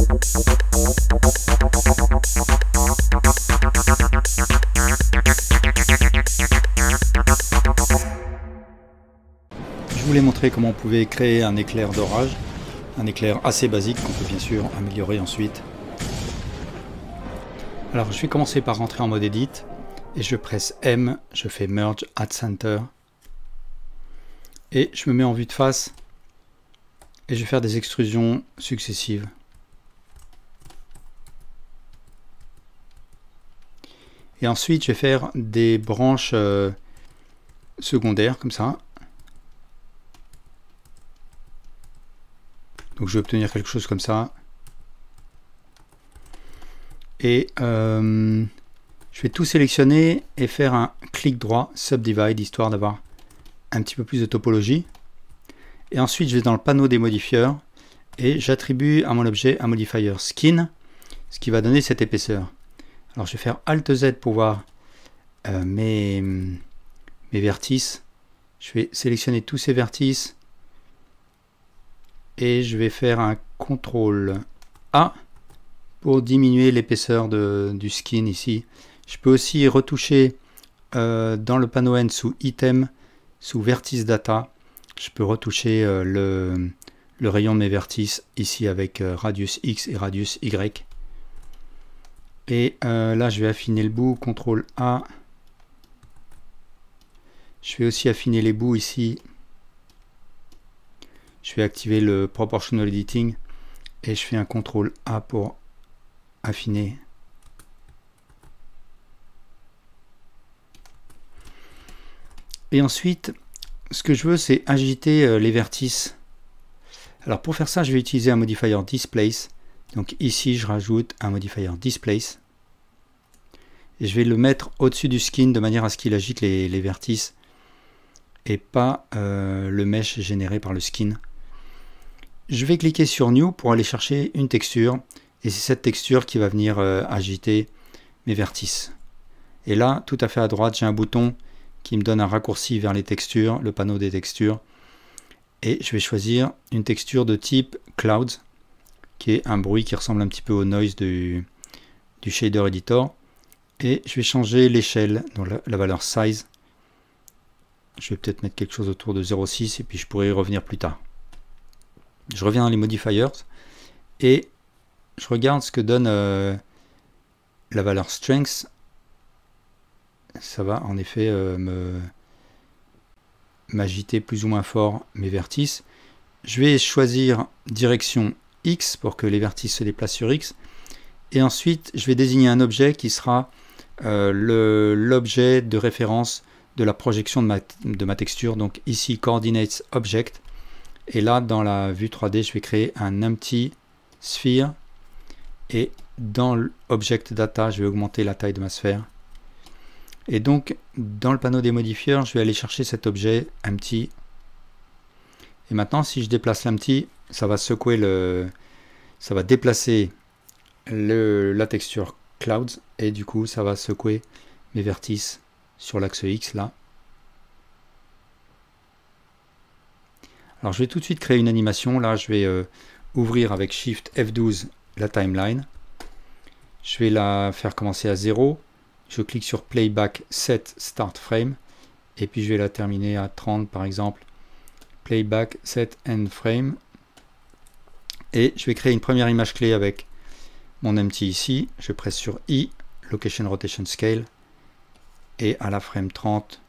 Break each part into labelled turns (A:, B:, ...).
A: Je voulais montrer comment on pouvait créer un éclair d'orage, un éclair assez basique qu'on peut bien sûr améliorer ensuite. Alors je vais commencer par rentrer en mode Edit et je presse M, je fais Merge at Center et je me mets en vue de face et je vais faire des extrusions successives. Et ensuite je vais faire des branches secondaires comme ça. Donc je vais obtenir quelque chose comme ça. Et je vais tout sélectionner et faire un clic droit, Subdivide, histoire d'avoir un petit peu plus de topologie. Et ensuite je vais dans le panneau des modifieurs et j'attribue à mon objet un modifier Skin, ce qui va donner cette épaisseur. Alors je vais faire Alt Z pour voir mes vertices. Je vais sélectionner tous ces vertices. Et je vais faire un CTRL A pour diminuer l'épaisseur du skin ici. Je peux aussi retoucher dans le panneau N sous Item, sous Vertice Data. Je peux retoucher le rayon de mes vertices ici avec Radius X et Radius Y. Et là je vais affiner le bout, CTRL A. Je vais aussi affiner les bouts ici. Je vais activer le Proportional Editing et je fais un CTRL A pour affiner. Et ensuite, ce que je veux, c'est agiter les vertices. Alors pour faire ça, je vais utiliser un modifier Displace. Donc ici, je rajoute un modifier Displace. Et je vais le mettre au-dessus du skin de manière à ce qu'il agite les vertices et pas le mesh généré par le skin. Je vais cliquer sur New pour aller chercher une texture et c'est cette texture qui va venir agiter mes vertices. Et là, tout à fait à droite, j'ai un bouton qui me donne un raccourci vers les textures, le panneau des textures. Et je vais choisir une texture de type Clouds, qui est un bruit qui ressemble un petit peu au noise du shader editor. Et je vais changer l'échelle, donc la valeur size. Je vais peut-être mettre quelque chose autour de 0,6 et puis je pourrai y revenir plus tard. Je reviens dans les modifiers et je regarde ce que donne la valeur strength. Ça va en effet m'agiter plus ou moins fort mes vertices. Je vais choisir direction X pour que les vertices se déplacent sur X. Et ensuite, je vais désigner un objet qui sera l'objet de référence de la projection de ma texture. Donc ici, Coordinates Object. Et là, dans la vue 3D, je vais créer un empty sphere. Et dans l'Object Data, je vais augmenter la taille de ma sphère. Et donc, dans le panneau des modifieurs, je vais aller chercher cet objet empty. Et maintenant, si je déplace l'empty, ça va secouer ça va déplacer la texture Clouds. Et du coup, ça va secouer mes vertices sur l'axe X là. Alors je vais tout de suite créer une animation. Là je vais ouvrir avec Shift F12 la timeline. Je vais la faire commencer à 0. Je clique sur Playback Set Start Frame. Et puis je vais la terminer à 30 par exemple. Playback Set End Frame. Et je vais créer une première image clé avec mon empty ici. Je presse sur I, Location Rotation Scale. Et à la frame 30,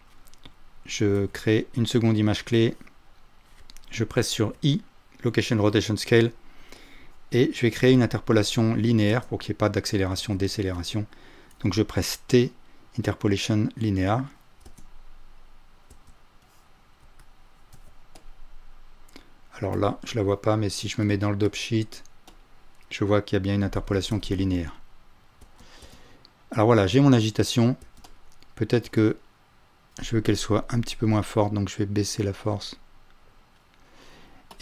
A: je crée une seconde image clé. Je presse sur I, Location Rotation Scale, et je vais créer une interpolation linéaire pour qu'il n'y ait pas d'accélération, décélération. Donc je presse T, Interpolation linéaire. Alors là, je ne la vois pas, mais si je me mets dans le Dope Sheet, je vois qu'il y a bien une interpolation qui est linéaire. Alors voilà, j'ai mon agitation. Peut-être que je veux qu'elle soit un petit peu moins forte, donc je vais baisser la force.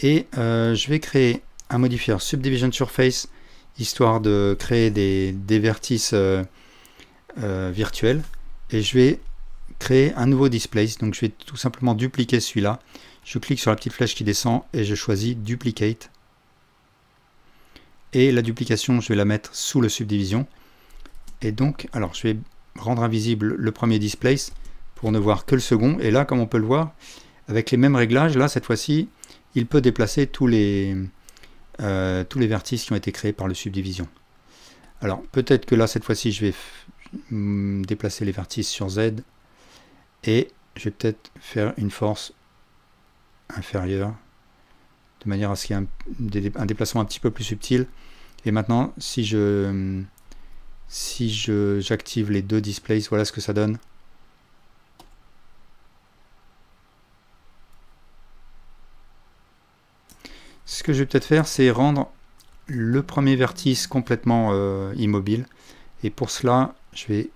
A: Et je vais créer un modifier Subdivision Surface, histoire de créer des vertices virtuels. Et je vais créer un nouveau Displace, donc je vais tout simplement dupliquer celui-là. Je clique sur la petite flèche qui descend et je choisis Duplicate. et la duplication, je vais la mettre sous le subdivision. Et donc, alors je vais rendre invisible le premier displace pour ne voir que le second. Et là, comme on peut le voir, avec les mêmes réglages, là, cette fois-ci, il peut déplacer tous les vertices qui ont été créés par le subdivision. Alors, peut-être que là, cette fois-ci, je vais déplacer les vertices sur Z. Et je vais peut-être faire une force inférieure, de manière à ce qu'il y ait un déplacement un petit peu plus subtil. Et maintenant, si j'active les deux displays, voilà ce que ça donne. Ce que je vais peut-être faire, c'est rendre le premier vertice complètement immobile. Et pour cela, je vais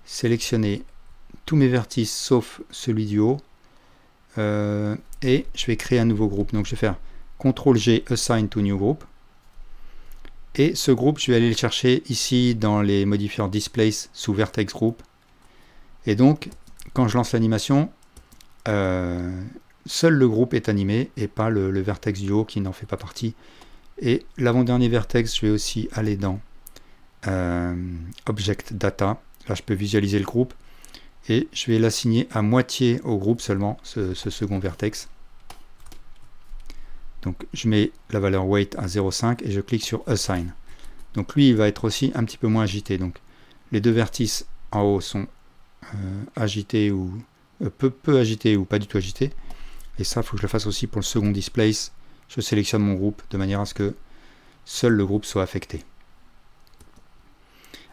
A: sélectionner tous mes vertices sauf celui du haut. Et je vais créer un nouveau groupe. Donc je vais faire CTRL-G, Assign to New Group. Et ce groupe, je vais aller le chercher ici dans les modifiers Displace sous Vertex Group. Et donc, quand je lance l'animation, seul le groupe est animé et pas le vertex du haut qui n'en fait pas partie. Et l'avant-dernier vertex, je vais aussi aller dans Object Data. Là, je peux visualiser le groupe. Et je vais l'assigner à moitié au groupe seulement, ce second vertex. Donc je mets la valeur weight à 0,5 et je clique sur Assign. Donc lui, il va être aussi un petit peu moins agité. Donc les deux vertices en haut sont agités ou peu agités ou pas du tout agités. Et ça, il faut que je le fasse aussi pour le second displace. Je sélectionne mon groupe de manière à ce que seul le groupe soit affecté.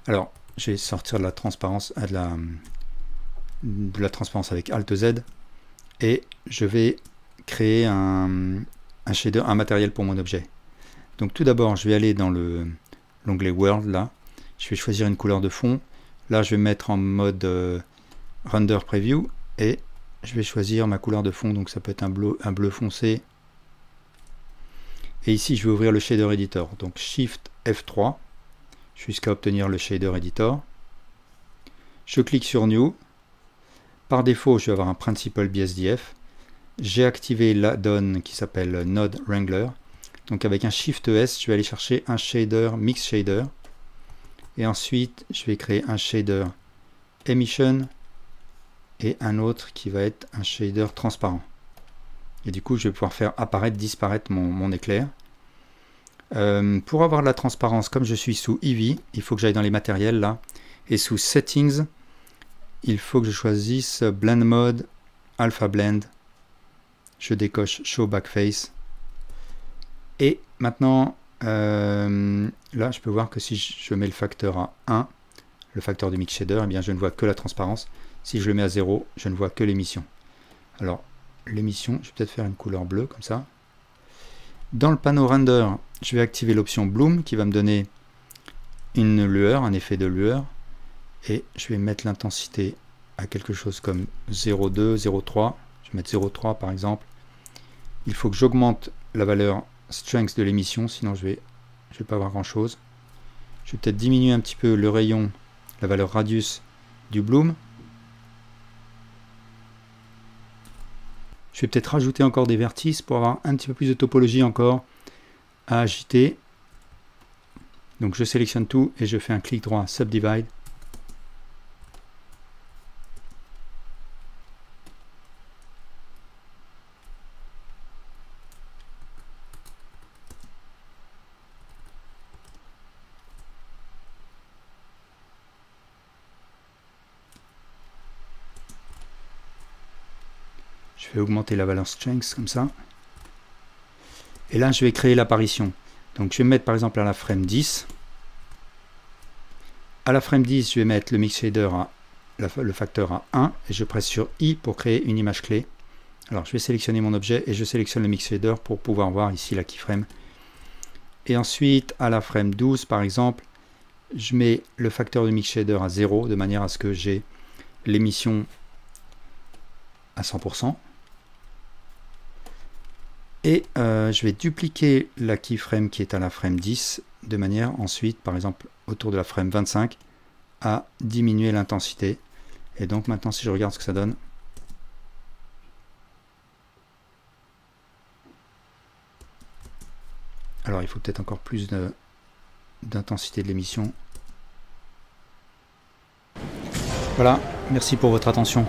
A: Alors, je vais sortir de la transparence, de la transparence avec Alt Z et je vais créer un shader, un matériel pour mon objet. Donc tout d'abord, je vais aller dans l'onglet World là. Je vais choisir une couleur de fond. Là, je vais mettre en mode Render Preview et je vais choisir ma couleur de fond. Donc ça peut être un bleu foncé. Et ici, je vais ouvrir le Shader Editor. Donc Shift F3 jusqu'à obtenir le Shader Editor. Je clique sur New. Par défaut, je vais avoir un Principal BSDF. J'ai activé l'add-on qui s'appelle Node Wrangler. Donc avec un Shift S, je vais aller chercher un shader Mix Shader. Et ensuite, je vais créer un shader Emission et un autre qui va être un shader transparent. Et du coup, je vais pouvoir faire apparaître, disparaître mon éclair. Pour avoir de la transparence, comme je suis sous Eevee, il faut que j'aille dans les matériels là. Et sous Settings, il faut que je choisisse Blend Mode, Alpha Blend. Je décoche Show Backface. Et maintenant, là, je peux voir que si je mets le facteur à 1, le facteur du Mix Shader, eh bien, je ne vois que la transparence. Si je le mets à 0, je ne vois que l'émission. Alors, l'émission, je vais peut-être faire une couleur bleue, comme ça. Dans le panneau Render, je vais activer l'option Bloom, qui va me donner une lueur, un effet de lueur. Et je vais mettre l'intensité à quelque chose comme 0,2, 0,3. Je vais mettre 0,3 par exemple. Il faut que j'augmente la valeur strength de l'émission, sinon je vais pas avoir grand chose. Je vais peut-être diminuer un petit peu le rayon, la valeur radius du bloom. Je vais peut-être rajouter encore des vertices pour avoir un petit peu plus de topologie encore à agiter. Donc je sélectionne tout et je fais un clic droit Subdivide. Je vais augmenter la valeur strength comme ça. Et là, je vais créer l'apparition. Donc, je vais mettre par exemple à la frame 10. À la frame 10, je vais mettre le Mix Shader à le facteur à 1 et je presse sur I pour créer une image clé. Alors, je vais sélectionner mon objet et je sélectionne le Mix Shader pour pouvoir voir ici la keyframe. Et ensuite, à la frame 12, par exemple, je mets le facteur du Mix Shader à 0 de manière à ce que j'ai l'émission à 100%. Et je vais dupliquer la keyframe qui est à la frame 10 de manière ensuite, par exemple, autour de la frame 25, à diminuer l'intensité. Et donc maintenant, si je regarde ce que ça donne, Alors il faut peut-être encore plus d'intensité de l'émission. Voilà, merci pour votre attention.